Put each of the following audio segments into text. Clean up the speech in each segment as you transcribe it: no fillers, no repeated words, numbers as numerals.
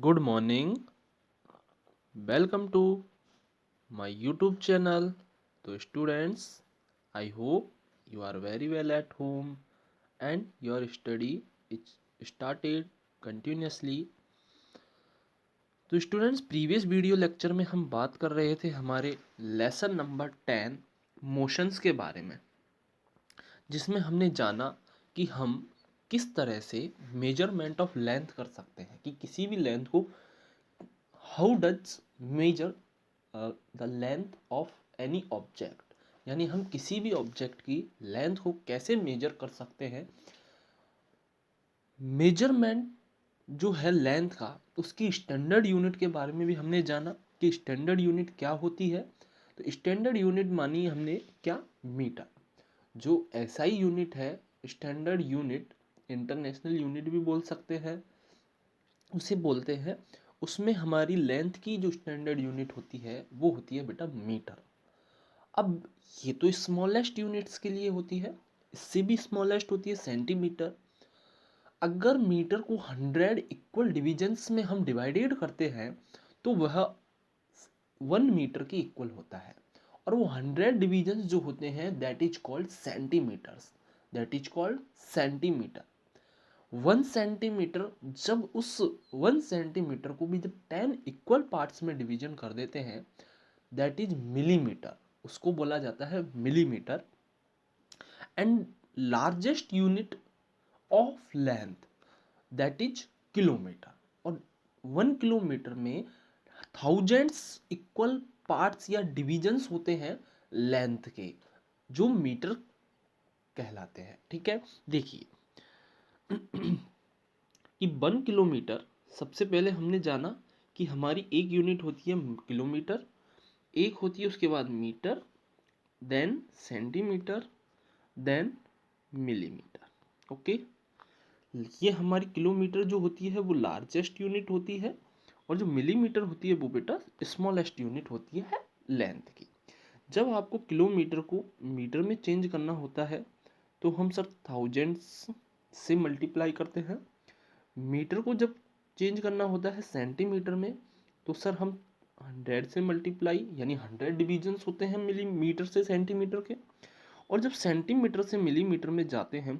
Good morning. Welcome to my YouTube channel. So, students, I hope you are very well at home and your study is started continuously. तो students, previous video lecture में हम बात कर रहे थे हमारे lesson number 10 motions के बारे में, जिसमें हमने जाना कि हम किस तरह से मेजरमेंट ऑफ लेंथ कर सकते हैं, कि किसी भी लेंथ को how does measure the length of any object, यानी हम किसी भी ऑब्जेक्ट की लेंथ को कैसे मेजर कर सकते हैं। मेजरमेंट जो है लेंथ का, उसकी स्टैंडर्ड यूनिट के बारे में भी हमने जाना कि स्टैंडर्ड यूनिट क्या होती है। तो स्टैंडर्ड यूनिट मानी हमने क्या, मीटर। जो एसआई यूनिट है, स्टैंडर्ड यूनिट, इंटरनेशनल यूनिट भी बोल सकते हैं, उसे बोलते हैं। उसमें हमारी लेंथ की जो स्टैंडर्ड यूनिट होती है वो होती है बेटा मीटर। अब ये तो स्मॉलेस्ट यूनिट्स के लिए होती है, इससे भी स्मॉलेस्ट होती है सेंटीमीटर। अगर मीटर को 100 इक्वल डिविजन्स में हम डिवाइडेड करते हैं तो वह 1 मीटर के इक्वल होता है, और वो 100 डिविजन्स जो होते हैं that is called centimetres, that is called centimetre. 1 centimetre, जब उस 1 सेंटीमीटर को भी जब 10 इक्वल पार्ट्स में डिवीजन कर देते हैं दैट इज मिलीमीटर, उसको बोला जाता है millimetre. And largest unit of length that is kilometre. और 1 किलोमीटर में थाउजेंड्स इक्वल पार्ट्स या डिविजन्स होते हैं लेंथ के, जो मीटर कहलाते हैं। ठीक है, देखिए कि 1 किलोमीटर, सबसे पहले हमने जाना कि हमारी एक यूनिट होती है किलोमीटर, एक होती है उसके बाद metre, then centimetre, then millimetre. Okay, ये हमारी किलोमीटर जो होती है वो लार्जेस्ट यूनिट होती है, और जो मिलीमीटर होती है वो बेटा स्मॉलेस्ट यूनिट होती है लेंथ की। जब आपको किलोमीटर को मीटर में चेंज करना होता है तो हम सर थाउजेंड्स से मल्टीप्लाई करते हैं। मीटर को जब चेंज करना होता है सेंटीमीटर में तो सर हम 100 से मल्टीप्लाई, यानी 100 डिविजन्स होते हैं मिलीमीटर से सेंटीमीटर के। और जब सेंटीमीटर से मिलीमीटर में जाते हैं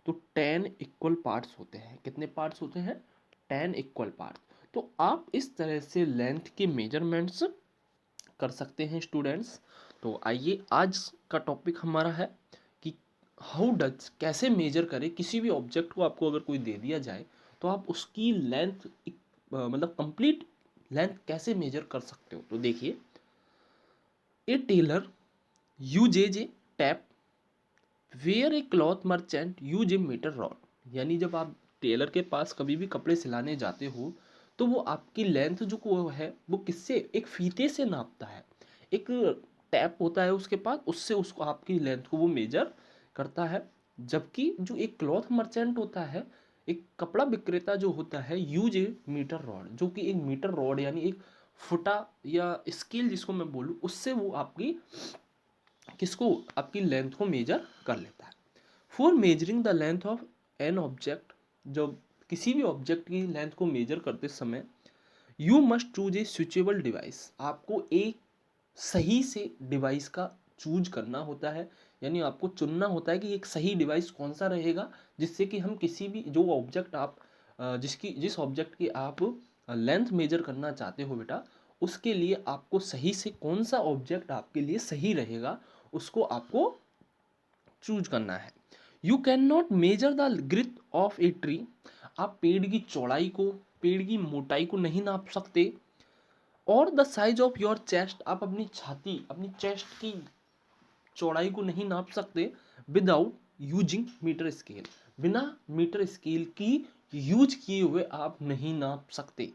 तो 10 इक्वल पार्ट्स होते हैं। कितने पार्ट्स होते हैं? 10 इक्वल पार्ट्स। तो आप इस तरह से लेंथ के मेजरमेंट्स कर सकते हैं स्टूडेंट्स। तो आइए, आज का टॉपिक हमारा है कि हाउ डज, कैसे मेजर करें किसी भी ऑब्जेक्ट को। आपको अगर कोई दे दिया जाए तो आप उसकी लेंथ, मतलब कंप्लीट लेंथ कैसे मेजर कर सकते हो। तो देखिए, a tailor uses a tape where a cloth merchant use a metre rod, यानी जब आप टेलर के पास कभी भी कपड़े सिलाने जाते हो तो वो आपकी लेंथ जो को है वो किससे, एक फीते से नापता है। एक टैप होता है उसके पास, उससे उसको आपकी लेंथ को वो मेजर करता है। जबकि जो एक क्लॉथ मर्चेंट होता है, एक कपड़ा विक्रेता जो होता है, यूज ए मीटर रॉड, जो कि एक मीटर रॉड यानी एक फुटा या स्केल जिसको मैं बोलूँ, उससे वो आपकी किसको, आपकी लेंथ को मेजर कर लेता है। For measuring the length of an object, जब किसी भी ऑब्जेक्ट की लेंथ को मेजर करते समय you must choose a switchable device, आपको एक सही से डिवाइस का चूज करना होता है, यानी आपको चुनना होता है कि एक सही डिवाइस कौन सा रहेगा, जिससे कि हम किसी भी जो ऑब्जेक्ट आप जिस ऑब्जेक्ट की आप लेंथ मेजर करना चाहते हो बेटा, उसके लिए आपको सही से कौन सा ऑब्जेक्ट आपके लिए सही रहेगा उसको आपको चूज करना है। You can not measure the girth of a tree, आप पेड़ की चौड़ाई को, पेड़ की मोटाई को नहीं नाप सकते। और the size of your chest, आप अपनी छाती, अपनी चेस्ट की चौड़ाई को नहीं नाप सकते विदाउट यूजिंग मीटर स्केल, बिना मीटर स्केल की यूज किए हुए आप नहीं नाप सकते।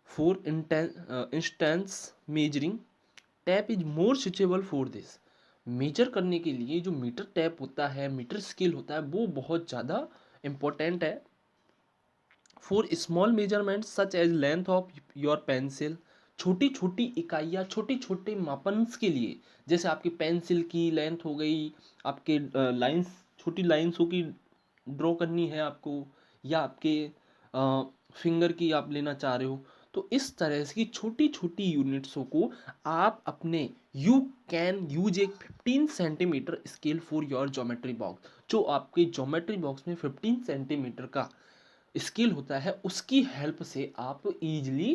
For instance measuring tape is more suitable for this, measure करने के लिए जो मीटर टैप होता है, मीटर स्केल होता है, वो बहुत ज़्यादा इम्पोर्टेंट है। For small measurement such as length of your pencil, छोटी छोटी इकाइयाँ, छोटे छोटे मापन्स के लिए, जैसे आपकी पेंसिल की लेंथ हो गई, आपके लाइंस, छोटी लाइंसों की ड्रॉ करनी है आपको, या आपके फिंगर की आप लेना चाह रहे हो। तो इस तरह की छोटी छोटी यूनिट्सों को आप अपने यू कैन यूज एक 15 centimetre scale for your geometry box. जो आपके ज्योमेट्री बॉक्स में 15 सेंटीमीटर का स्केल होता है, उसकी हेल्प से आप इजीली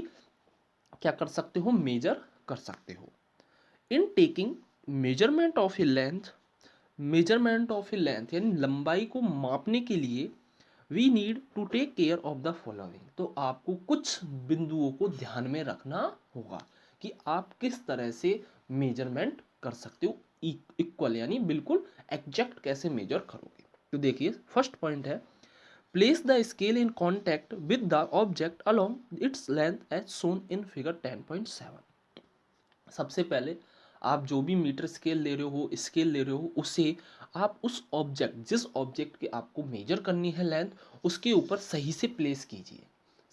क्या कर सकते हो, मेजर कर सकते हो। In taking measurement of a length, measurement of a length यानी लंबाई को मापने के लिए we need to take care of the following. तो आपको कुछ बिंदुओं को ध्यान में रखना होगा कि आप किस तरह से मेजरमेंट कर सकते हो, इक्वल यानी बिल्कुल एग्जैक्ट कैसे मेजर करोगे। तो देखिए फर्स्ट पॉइंट है, place the scale in contact with the object along its length as shown in figure 10.7। सबसे पहले आप जो भी मीटर स्केल ले रहे हो, स्केल ले रहे हो, उसे आप उस ऑब्जेक्ट, जिस ऑब्जेक्ट की आपको मेजर करनी है लेंथ, उसके ऊपर सही से प्लेस कीजिए।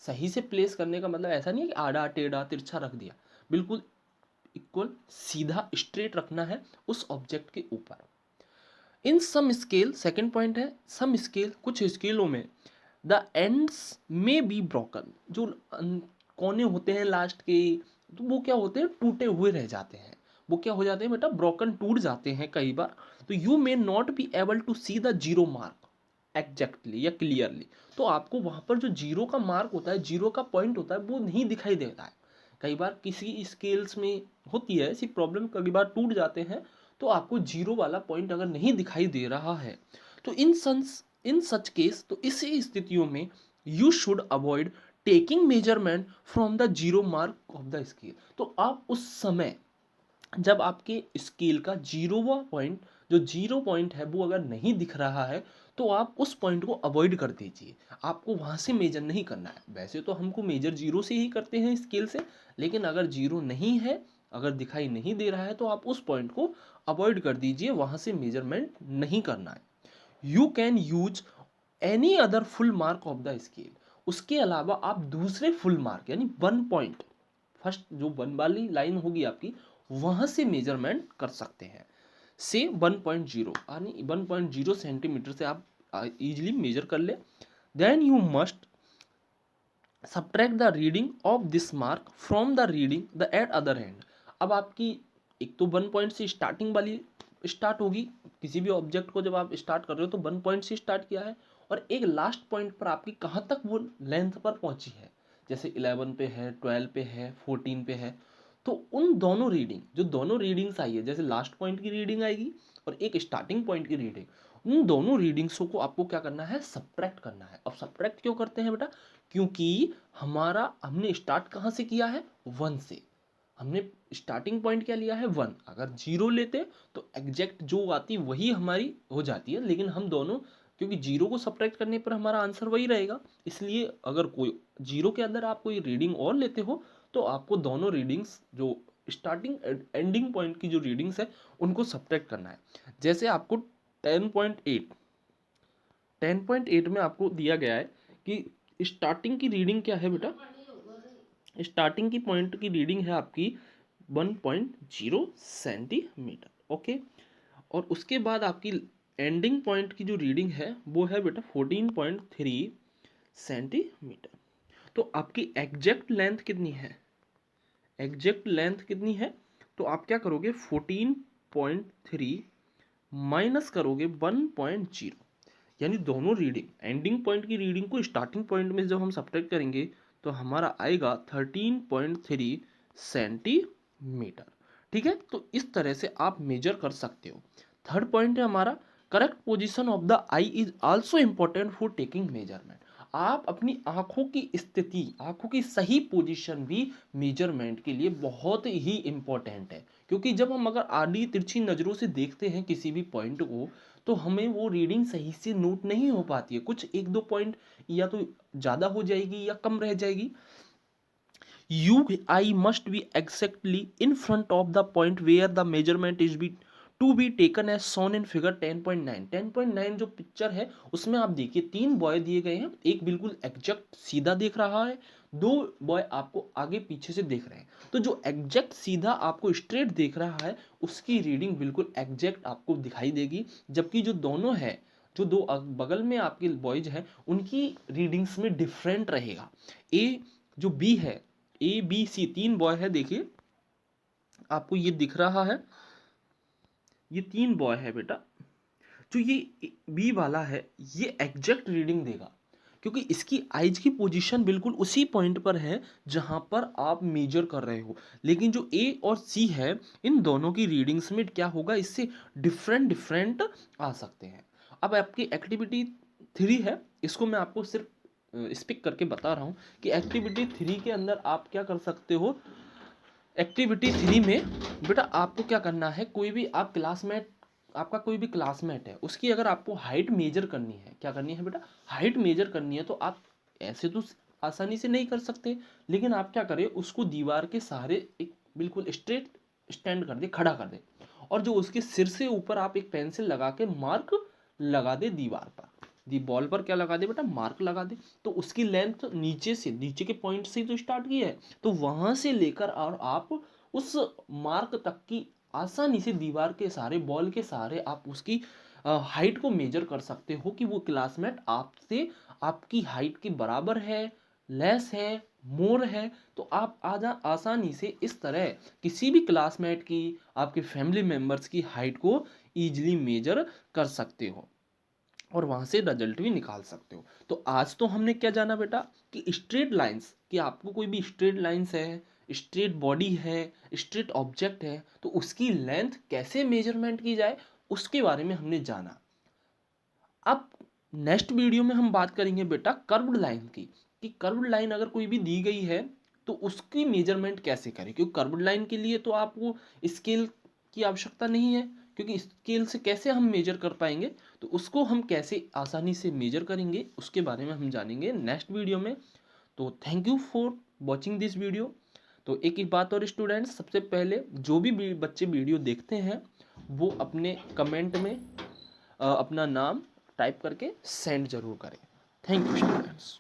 सही से प्लेस करने का मतलब ऐसा नहीं है कि आड़ा टेढ़ा तिरछा रख दिया, बिल्कुल इक्वल सीधा स्ट्रेट रखना है उस ऑब्जेक्ट के ऊपर। इन सम स्केल, सेकेंड पॉइंट है, सम स्केल, कुछ स्केलों में द एंड्स में बी ब्रोकन, जो कोने होते हैं लास्ट के, तो वो क्या होते हैं, टूटे हुए रह जाते हैं। वो क्या हो जाते हैं बेटा, ब्रोकन, टूट जाते हैं कई बार। तो you may not be able to see the zero mark exactly या क्लियरली। तो आपको वहां पर जो जीरो का मार्क होता है, जीरो का पॉइंट होता है, वो नहीं दिखाई देता है। कई बार किसी स्केल्स में होती है ऐसी प्रॉब्लम, कई बार टूट जाते हैं, तो आपको जीरो वाला पॉइंट अगर नहीं दिखाई दे रहा है, तो इन सच केस, तो इसी स्थितियों में you should avoid taking measurement from the zero mark of the scale. तो आप उस समय जब आपके स्केल का जीरोवा पॉइंट, जो जीरो पॉइंट है वो अगर नहीं दिख रहा है, तो आप उस पॉइंट को अवॉइड कर दीजिए। आपको वहां से मेजर नहीं करना है। वैसे तो हमको मेजर जीरो से ही करते हैं स्केल से, लेकिन अगर जीरो नहीं है, अगर दिखाई नहीं दे रहा है, तो आप उस पॉइंट को अवॉइड कर दीजिए, वहां से मेजरमेंट नहीं करना है। You can use any other full mark of the scale. उसके अलावा आप दूसरे फुल मार्क यानी 1 पॉइंट, फर्स्ट जो 1 वाली लाइन होगी आपकी, वहां से मेजरमेंट कर सकते हैं। से 1.0 यानी 1.0 सेंटीमीटर से आप इजीली मेजर कर ले। Then you must subtract the reading of this mark from the reading the at other hand. अब आपकी एक तो 1 पॉइंट से स्टार्टिंग वाली स्टार्ट होगी, किसी भी ऑब्जेक्ट को जब आप स्टार्ट कर रहे हो तो 1 पॉइंट से स्टार्ट किया है, और एक लास्ट पॉइंट पर आपकी कहाँ तक वो लेंथ पर पहुंची है, जैसे 11 पे है, 12 पे है, 14 पे है। तो उन दोनों रीडिंग, जो दोनों रीडिंग्स आई है, जैसे लास्ट पॉइंट की रीडिंग आएगी और एक स्टार्टिंग पॉइंट की रीडिंग, उन दोनों रीडिंग्सों को आपको क्या करना है, सब्ट्रैक्ट करना है। अब सब्ट्रैक्ट क्यों करते हैं बेटा, क्योंकि हमने स्टार्ट कहाँ से किया है, 1 से। हमने स्टार्टिंग पॉइंट क्या लिया है, 1। अगर जीरो लेते तो एग्जैक्ट जो आती वही हमारी हो जाती है, लेकिन हम दोनों, क्योंकि जीरो को सब्ट्रैक्ट करने पर हमारा आंसर वही रहेगा, इसलिए अगर कोई जीरो के अंदर आप कोई रीडिंग और लेते हो, तो आपको दोनों रीडिंग्स, जो स्टार्टिंग एंडिंग पॉइंट की जो रीडिंग्स है, उनको सब्ट्रैक्ट करना है। जैसे आपको 10.8 10.8 में आपको दिया गया है कि स्टार्टिंग की रीडिंग क्या है बेटा, स्टार्टिंग की पॉइंट की रीडिंग है आपकी 1.0 सेंटीमीटर, ओके। और उसके बाद आपकी एंडिंग पॉइंट की जो रीडिंग है वो है बेटा 14.3 सेंटीमीटर। तो आपकी एग्जैक्ट लेंथ कितनी है, एग्जैक्ट लेंथ कितनी है, तो आप क्या करोगे, 14.3 माइनस करोगे 1.0, यानी दोनों रीडिंग, एंडिंग पॉइंट की रीडिंग को स्टार्टिंग पॉइंट में जब हम सब्ट्रैक्ट करेंगे, तो हमारा आएगा 13.3 सेंटीमीटर। ठीक है, तो इस तरह से आप मेजर कर सकते हो। थर्ड पॉइंट है हमारा, correct position of the I is also important for taking measurement. आप अपनी आंखों की स्थिति, आंखों की सही पोजीशन भी मेजरमेंट के लिए बहुत ही इंपॉर्टेंट है, क्योंकि जब हम अगर आड़ी तिरछी नज़रों से देखते हैं किसी भी पॉइंट को, तो हमें वो रीडिंग सही से नोट नहीं हो पाती है, कुछ 1-2 पॉइंट या तो ज़्यादा हो जाएगी या कम रह जाएगी। You eye must be exactly in front of the point where the measurement is be to be taken as shown in figure 10.9। 10.9 जो पिक्चर है उसमें आप देखिए 3 बॉय दिए गए हैं, एक बिल्कुल एग्जैक्ट सीधा देख रहा है, 2 बॉय आपको आगे पीछे से देख रहे हैं। तो जो एग्जैक्ट सीधा आपको स्ट्रेट देख रहा है, उसकी रीडिंग बिल्कुल एग्जैक्ट आपको दिखाई देगी, जबकि जो दोनों है, जो दो बगल में आपके बॉयज हैं उनकी रीडिंग्स में डिफरेंट रहेगा। ए जो बी है, ए बी सी 3 बॉय है, देखिए आपको ये दिख रहा है, ये 3 बॉय है बेटा। जो ये बी वाला है ये एग्जैक्ट रीडिंग देगा, क्योंकि इसकी आइज की पोजीशन बिल्कुल उसी पॉइंट पर है जहां पर आप मेजर कर रहे हो। लेकिन जो ए और सी है इन दोनों की रीडिंग्स में क्या होगा, इससे डिफरेंट डिफरेंट आ सकते हैं। अब आपकी एक्टिविटी 3 है, इसको मैं आपको सिर्फ स्पिक करके बता रहा हूँ कि एक्टिविटी 3 के अंदर आप क्या कर सकते हो। एक्टिविटी 3 में बेटा आपको क्या करना है, कोई भी आप क्लासमेट, आपका कोई भी क्लासमेट है उसकी अगर आपको हाइट मेजर करनी है, क्या करनी है बेटा, हाइट मेजर करनी है, तो आप ऐसे तो आसानी से नहीं कर सकते, लेकिन आप क्या करें, उसको दीवार के सहारे एक बिल्कुल स्ट्रेट स्टैंड कर दे, खड़ा कर दे, और जो उसके सिर से ऊपर आप एक पेंसिल लगा के मार्क लगा दे दीवार पर, दी बॉल पर क्या लगा दे बेटा, मार्क लगा दे। तो उसकी लेंथ नीचे से, नीचे के पॉइंट से ही तो स्टार्ट की है, तो वहां से लेकर और आप उस मार्क तक की आसानी से दीवार के सहारे, बॉल के सहारे आप उसकी हाइट को मेजर कर सकते हो कि वो क्लासमेट आपसे, आपकी हाइट के बराबर है, लेस है, मोर है। तो आप आसानी से इस तरह किसी भी क्लासमेट की, आपके फैमिली मेंबर्स की हाइट को इजीली मेजर कर सकते हो और वहां से रिजल्ट भी निकाल सकते हो। तो आज तो हमने क्या जाना बेटा कि स्ट्रेट लाइंस, कि आपको कोई भी स्ट्रेट लाइंस है, स्ट्रेट बॉडी है, स्ट्रेट ऑब्जेक्ट है, तो उसकी लेंथ कैसे मेजरमेंट की जाए उसके बारे में हमने जाना। अब नेक्स्ट वीडियो में हम बात करेंगे बेटा कर्व्ड लाइन की, कि कर्व्ड लाइन अगर कोई भी दी गई है तो उसकी मेजरमेंट कैसे करें, क्योंकि कर्व्ड लाइन के लिए तो आपको स्केल की आवश्यकता नहीं है, क्योंकि स्केल से कैसे हम मेजर कर पाएंगे, तो उसको हम कैसे आसानी से मेजर करेंगे उसके बारे में हम जानेंगे नेक्स्ट वीडियो में। तो thank you for watching this video. तो एक ही बात और स्टूडेंट्स, सबसे पहले जो भी बच्चे वीडियो देखते हैं वो अपने कमेंट में अपना नाम टाइप करके सेंड जरूर करें। Thank you students.